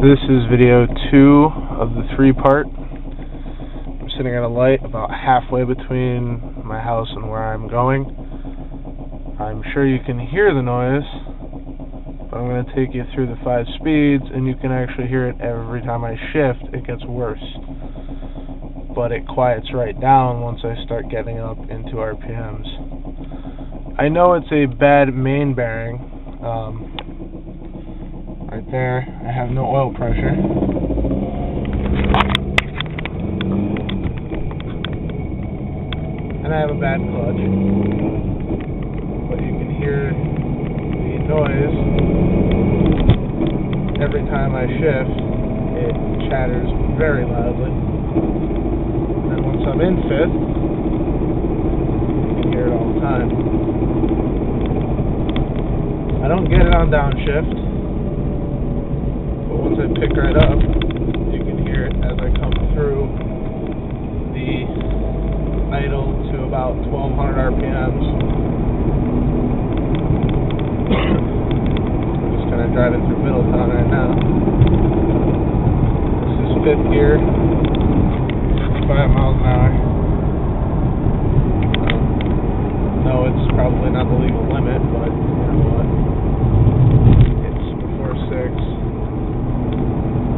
This is video 2 of the 3-part. I'm sitting at a light about halfway between my house and where I'm going. I'm sure you can hear the noise, but I'm going to take you through the 5 speeds, and you can actually hear it every time I shift. It gets worse, but it quiets right down once I start getting up into RPMs. I know it's a bad main bearing. Right there, I have no oil pressure. And I have a bad clutch. But you can hear the noise every time I shift. It chatters very loudly. And once I'm in 5th, you can hear it all the time. I don't get it on downshift. Once I pick right up, you can hear it as I come through the idle to about 1200 RPMs. I'm just kind of driving through Middletown right now. This is 5th gear, 5 miles an hour. No, it's probably not the legal limit, but you know what? It's before 6.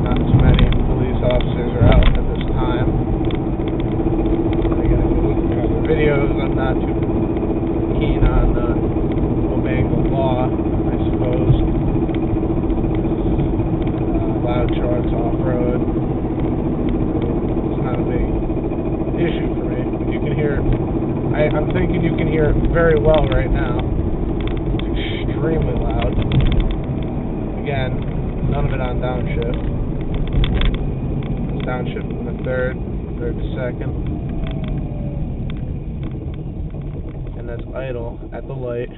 Not too many police officers are out at this time. I gotta go look at the videos. I'm not too keen on obeying the law, I suppose. Loud trucks off-road. It's not a big issue for me. But you can hear it. I'm thinking you can hear it very well right now. It's extremely loud. Again, none of it on downshift. Downshift from the 3rd to 2nd, and that's idle at the light.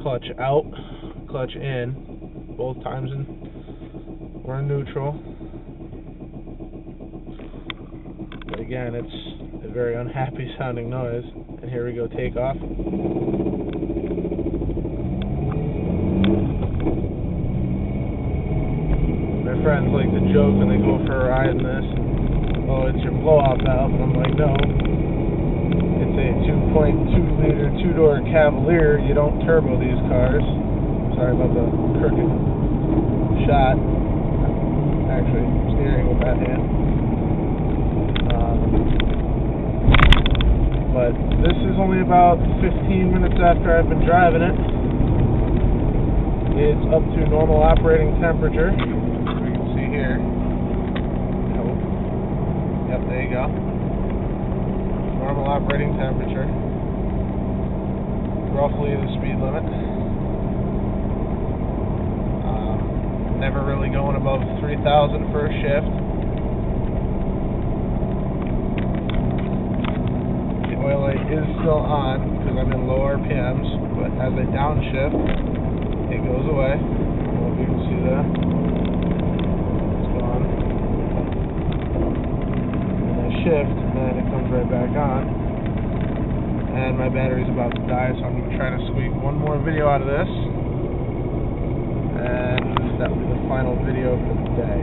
Clutch out, clutch in, both times we're in neutral. But again, it's a very unhappy sounding noise. And here we go, take off. My friends like to joke when they go for a ride in this, oh, it's your blow-off valve, and I'm like, no, it's a 2.2 liter 2-door Cavalier. You don't turbo these cars. Sorry about the crooked shot. I'm actually steering with that hand. But this is only about 15 minutes after I've been driving it. It's up to normal operating temperature. Here. Nope. Yep, there you go. Normal operating temperature. Roughly the speed limit. Never really going above 3,000 for a shift. The oil light is still on because I'm in low RPMs, but as I downshift, it goes away. I don't know if you can see that. Shift, and then it comes right back on, and my battery's about to die, so I'm going to try to squeak one more video out of this, and that will be the final video for the day.